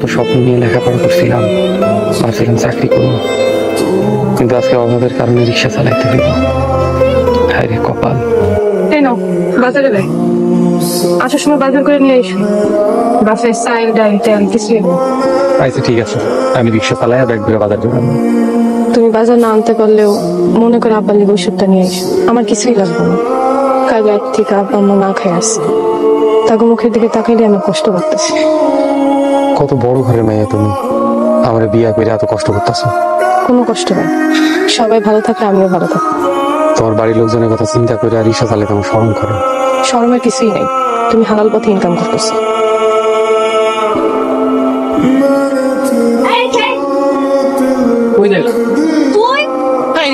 কত স্বপ্ন নিয়ে লেখাপড়া করছিলাম, ভাবছিলাম চাকরি করবো, কিন্তু আজকে অভাবের কারণে রিক্সা চালাইতে হইব। হায় রে কপাল। এই নাও বাজারে যাই, আসার সময় বাজার করে নিয়ে এসো। বাসায় চাল ডাল তেল কিছু নেব। আচ্ছা ঠিক আছে, আমি রিক্সা চালাই ব্যাগ ধরে বাজার যাবো। তুমি বাজার না আনতে পারলেও মনে করে আব্বার লেগে ওষুধটা নিয়ে এসো, আমার কিছুই লাগবে না। কাল রাত থেকে আব্বা আম্মা না খাই আসছে, তাকে মুখের দিকে তাকাইলে আমি কষ্ট করতেছি। কত বড় ঘরের মেয়ে তুমি, আমার বিয়া করে এত কষ্ট করতেছো। কোনো কষ্ট নেই, সবাই ভালো থাকলে আমিও ভালো থাকবো। তোমার বাড়ির লোকজনের কথা চিন্তা করে আর রিক্সা চালাতে আমার শরম করে। শরমের কিছুই নেই, তুমি হালাল পথে ইনকাম করতেছো।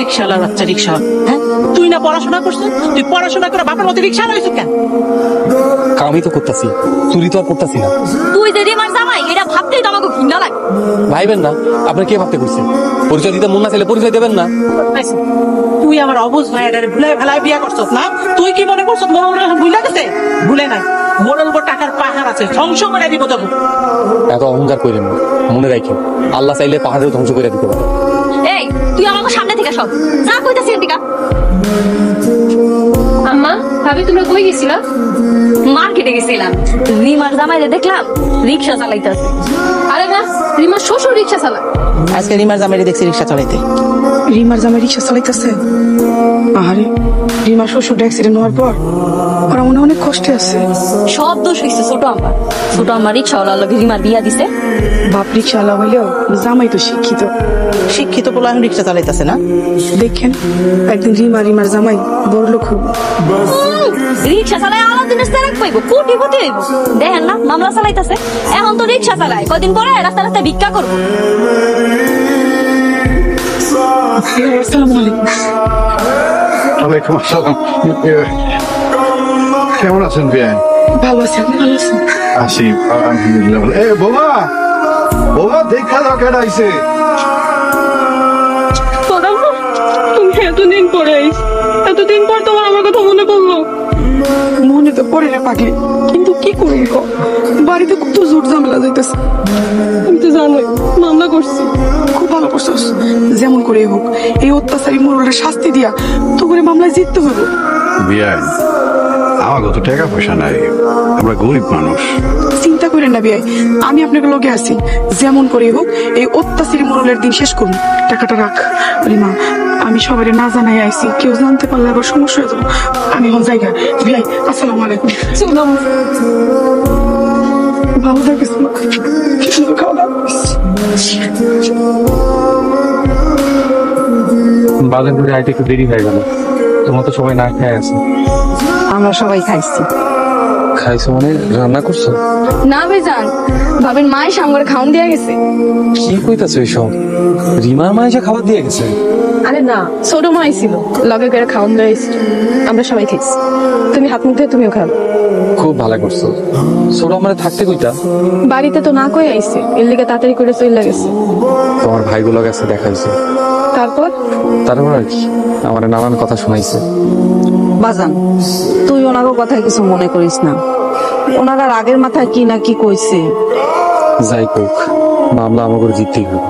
রিক্সাওয়ালা বাচ্চা রিক্সা, হ্যাঁ তুই না পড়াশোনা করছিস? তুই পড়াশোনা করে বাপের মতো রিক্সা লইছিস কেন? কামই তো করতেছি, চুরি তো আর করতেছি না। তুই যদি আমার জামাই এটা ভাবতেই তো আমাকে ঘৃণা লাগে। ভাইবেন না, আপনার কে ভাবতে করছে? পরিচয় দিতে মন না চাইলে পরিচয় দেবেন না। তুই আমার অবুঝ ভাইয়ারে ভুলে ভেলায় বিয়া করছিস না? তুই কি মনে করছিস মনে ভুলে গেছে? ভুলে নাই, মোড়ল উপর টাকার পাহাড় আছে, ধ্বংস করে দিব তোকে। এত অহংকার করেন না, মনে রাখেন আল্লাহ চাইলে পাহাড়েও ধ্বংস করে দিতে পারে। এই তুই আমাকে সামনে থেকে সব যা কইতাছিস এদিকে। আম্মা ভাবি তোমরা কই গেছিলা? মার্কেটে গেছিলাম, রিমার জামাইরে দেখলাম রিক্সা চালাইতেছে। আরে না, রিমার শ্বশুর রিক্সা চালায়। আজকে রিমার জামাইরে দেখছি রিক্সা চালাইতে। রিমার জামাই রিক্সা চালাইতেছে? আরে রিমার শ্বশুর অ্যাক্সিডেন্ট হওয়ার পর ওরা মনে অনেক কষ্টে আছে। সব দোষ হইছে ছোট আম্মা। ছোট আম্মা রিক্সাওয়ালা লগে রিমার বিয়া দিছে। বাপ রিক্সাওয়ালা হইলেও জামাই তো শিক্ষিত। শিক্ষিত পোলা এখন রিক্সা চালাইতেছে না? দেখেন একদিন রিমার জামাই বড় লোক হইব। রিক্সা চালায় আলাদিনের সেরাক পাইব, কোটিপতি হইব। দেখেন না মামলা চালাইতেছে, এখন তো রিক্সা চালায়, কদিন পরে রাস্তা রাস্তায় ভিক্ষা করবো। আসসালামু আলাইকুম। ওয়ালাইকুম আসসালাম। কেমন আছেন বিয়ান? ভালো আছি, আপনি ভালো আছেন? আছি আলহামদুলিল্লাহ। এ বোমা, বোমা দেখা দাও কেডা আইছে। তুমি এতদিন পরে আইস, এতদিন পর তোমার আমার কথা মনে পড়লো? মনে তো পড়ে না পাগলি, কিন্তু কি করবি গো, বাড়িতে কত জোর ঝামেলা যাইতেছে। তুমি তো জানোই মামলা করছি। খুব ভালো করছস, যেমন করে হোক এই অত্যাচারী মোড়লের শাস্তি দিয়া তো করে মামলায় জিততে হইব। বিয়ান আমার কত টাকা পয়সা নাই, আমরা গরিব মানুষ। চিন্তা করেন না বিয়াই, আমি আপনাকে লগে আছি, যেমন করে হোক এই অত্যাচারী মোড়লের দিন শেষ করুন। টাকাটা রাখ। রিমা আমি সবাই না জানাই আইছি, কেউ জানতে পারলে আবার সমস্যা হয়ে যাবো। আমি এখন জায়গা বিয়াই, আসসালামু আলাইকুম। ভালো থাকিস না, কিছু খাওয়া দাওয়া করিস। বাজার করে আইতে একটু দেরি হয়ে গেল, তোমার তো সবাই না খেয়ে আছে। আমরা সবাই খাইছি। খাইছো মানে রান্না করছো? না ভাইজান, ভাবির মায়ের সামনে খাওন দিয়া গেছে। কি কইতাছো এইসব? রিমার মা এসে খাবার দিয়ে গেছে? আরে না, ছোট মা আইছিল, লগে করে খাওন দিয়ে আইছিল, আমরা সবাই খাইছি। তুমি হাত মুখ ধুয়ে তুমিও খাও। খুব ভালো করছো। ছোট আমার থাকতে কইতা? বাড়িতে তো না কই আইছে, এর লিগে তাড়াতাড়ি করে চলে গেছে। তোমার ভাইগুলো কাছে দেখাইছে, তারপর আর কি আমার নানান কথা শোনাইছে। বাজান তুই ওনাকে কথায় কিছু মনে করিস না, ওনারা আগের মাথায় কি না কি কইছে। যাই হোক, মামলা আমাকে জিততেই হবে।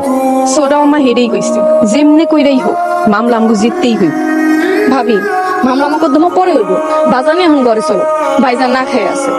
ছোট আম্মা হেরেই কইছে, যেমনে কইরাই হোক মামলা আমাকে জিততেই হইব। ভাবি মামলা মোকদ্দমা পরে হইব, বাজানে এখন ঘরে চলো, ভাইজান না খেয়ে আছে।